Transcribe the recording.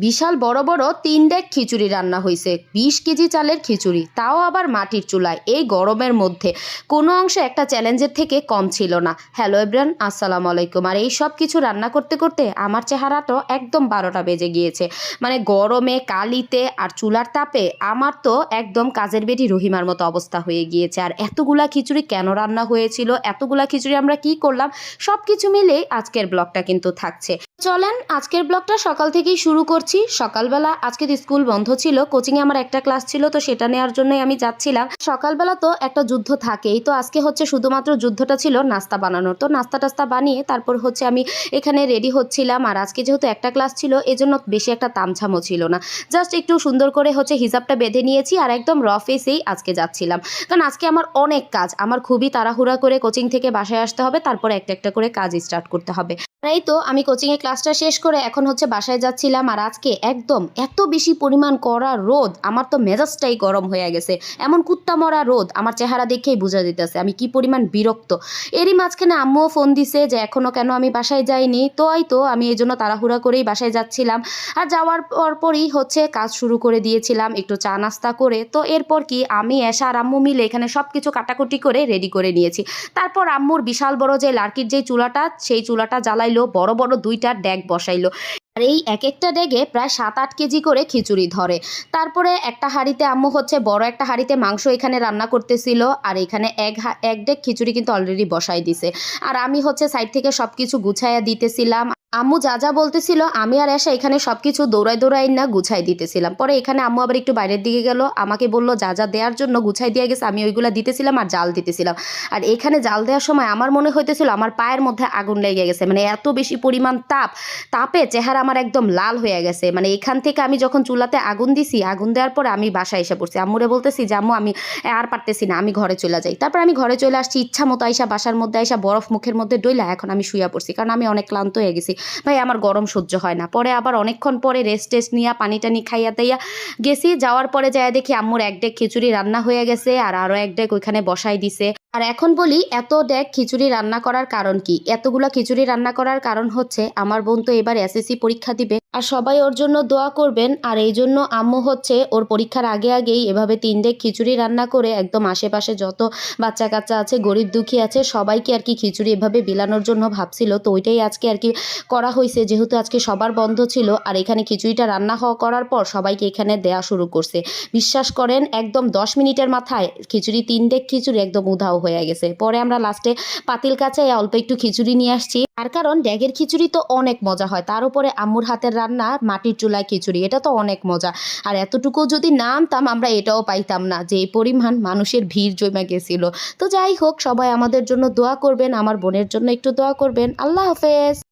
বিশাল বড় বড় ৩ ডেক খিচুড়ি রান্না হয়েছে। ২০ কেজি চালের খিচুড়ি, তাও আবার মাটির চুলায়, এই গরমের মধ্যে। কোনো অংশে একটা চ্যালেঞ্জের থেকে কম ছিল না। হ্যালো এভরিওয়ান, আসসালামু আলাইকুম। আর এই সব কিছু রান্না করতে করতে আমার চেহারাটা একদম ১২টা বেজে গিয়েছে। মানে গরমে, কালিতে আর চুলার তাপে আমার তো একদম কাজের বেটি রহিমার মতো অবস্থা হয়ে গিয়েছে। আর এতগুলা খিচুড়ি কেন রান্না হয়েছিল, এতগুলা খিচুড়ি আমরা কি করলাম, সব কিছু মিলেই আজকের ব্লগটা কিন্তু থাকছে। চলেন আজকের ব্লগটা সকাল থেকেই শুরু করছি। সকালবেলা আজকে তো স্কুল বন্ধ ছিল, কোচিংয়ে আমার একটা ক্লাস ছিল, তো সেটা নেওয়ার জন্যই আমি যাচ্ছিলাম। সকালবেলা তো একটা যুদ্ধ থাকেই, তো আজকে হচ্ছে শুধুমাত্র যুদ্ধটা ছিল নাস্তা বানানোর। তো নাস্তা টাস্তা বানিয়ে তারপর হচ্ছে আমি এখানে রেডি হচ্ছিলাম। আর আজকে যেহেতু একটা ক্লাস ছিল, এজন্য বেশি একটা তামঝামও ছিল না। জাস্ট একটু সুন্দর করে হচ্ছে হিজাবটা বেঁধে নিয়েছি আর একদম র ফেসেই আজকে যাচ্ছিলাম। কারণ আজকে আমার অনেক কাজ, আমার খুবই তাড়াহুড়া করে কোচিং থেকে বাসায় আসতে হবে, তারপর একটা একটা করে কাজ স্টার্ট করতে হবে। এই তো আমি কোচিংয়ে ক্লাসটা শেষ করে এখন হচ্ছে বাসায় যাচ্ছিলাম। আর আজকে একদম এত বেশি পরিমাণ কড়া রোদ, আমার তো মেজাজটাই গরম হয়ে গেছে। এমন কুত্তা মরা রোদ, আমার চেহারা দেখেই বোঝা যেতেছে আমি কি পরিমাণ বিরক্ত। এরই মাঝখানে আম্মুও ফোন দিছে যে এখনও কেন আমি বাসায় যাইনি। তো আমি এই জন্য তাড়াহুড়া করেই বাসায় যাচ্ছিলাম। আর যাওয়ার পরই হচ্ছে কাজ শুরু করে দিয়েছিলাম, একটু চা নাস্তা করে। তো এরপর কি আমি এসা আর আম্মু মিলে এখানে সব কিছু কাটাকুটি করে রেডি করে নিয়েছি। তারপর আম্মুর বিশাল বড় যে লার্কির যে চুলাটা, সেই চুলাটা জ্বালাইলো, বড় বড় ২টা ড্যাগ বসাইলো। আর এই এক একটা ড্যাগে প্রায় ৭-৮ কেজি করে খিচুড়ি ধরে। তারপরে একটা হাঁড়িতে আম্মু হচ্ছে বড় একটা হাঁড়িতে মাংস এখানে রান্না করতেছিল। আর এখানে এক ডেক খিচুড়ি কিন্তু অলরেডি বসাই দিছে। আর আমি হচ্ছে সাইড থেকে সব কিছু গুছাইয়া দিতেছিলাম। আম্মু যা যা বলতেছিল আমি আর এসে এখানে সব কিছু দৌড়াই না গুছাই দিতেছিলাম। পরে এখানে আম্মু আবার একটু বাইরের দিকে গেল, আমাকে বললো যা যা দেওয়ার জন্য গুছাই দিয়ে গেছে, আমি ওইগুলা দিতেছিলাম আর জাল দিতেছিলাম। আর এখানে জাল দেওয়ার সময় আমার মনে হইতেছিল আমার পায়ের মধ্যে আগুন লেগে গেছে। মানে এত বেশি পরিমাণ তাপে চেহারা আমার একদম লাল হয়ে গেছে। মানে এখান থেকে আমি যখন চুলাতে আগুন দিছি, আগুন দেওয়ার পরে আমি বাসায় এসে পড়ছি। আম্মুরে বলতেছি যে আম্মু আমি আর পারতেছি না, আমি ঘরে চলে যাই। তারপর আমি ঘরে চলে আসছি, ইচ্ছা মতো আইসা বাসার মধ্যে আইসা বরফ মুখের মধ্যে ডইলা এখন আমি শুয়ে পড়ছি, কারণ আমি অনেক ক্লান্ত হয়ে গেছি। ভাই আমার গরম সহ্য হয় না। পরে আবার অনেকক্ষণ পরে রেস্ট নিয়ে পানি টানি খাইয়া দাইয়া গেছি। যাওয়ার পরে যাইয়া দেখি আম্মুর এক ডেক খিচুড়ি রান্না হয়ে গেছে আর আরও এক ডেক ওইখানে বসাই দিছে। আর এখন বলি এত ডেক খিচুড়ি রান্না করার কারণ কি। এতগুলা খিচুড়ি রান্না করার কারণ হচ্ছে আমার বোন তো এবার এসএসসি পরীক্ষা দিবে, আর সবাই ওর জন্য দোয়া করবেন। আর এই জন্য আম্মু হচ্ছে ওর পরীক্ষার আগেই এভাবে ৩ ডেক খিচুড়ি রান্না করে একদম আশেপাশে যত বাচ্চা কাচ্চা আছে, গরিব দুঃখী আছে, সবাইকে আর কি খিচুড়ি এভাবে বিলানোর জন্য ভাবছিল। তো ওইটাই আজকে আর কি করা হয়েছে, যেহেতু আজকে সবার বন্ধ ছিল। আর এখানে খিচুড়িটা রান্না করার পর সবাইকে এখানে দেয়া শুরু করছে। বিশ্বাস করেন একদম 10 মিনিটের মাথায় খিচুড়ি 3 ডেক খিচুড়ি একদম উধাও হয়ে গেছে। পরে আমরা লাস্টে পাতিল কাছে অল্প একটু খিচুড়ি নিয়ে আসছি। তার কারণ ড্যাগের খিচুড়ি তো অনেক মজা হয়, তার উপরে আম্মুর হাতের রান্না মাটির চুলায় খিচুড়ি, এটা তো অনেক মজা। আর এতটুকু যদি না আনতাম আমরা এটাও পাইতাম না, যে এই পরিমাণ মানুষের ভিড় জমে গেছিল। তো যাই হোক, সবাই আমাদের জন্য দোয়া করবেন, আমার বোনের জন্য একটু দোয়া করবেন। আল্লাহ হাফেজ।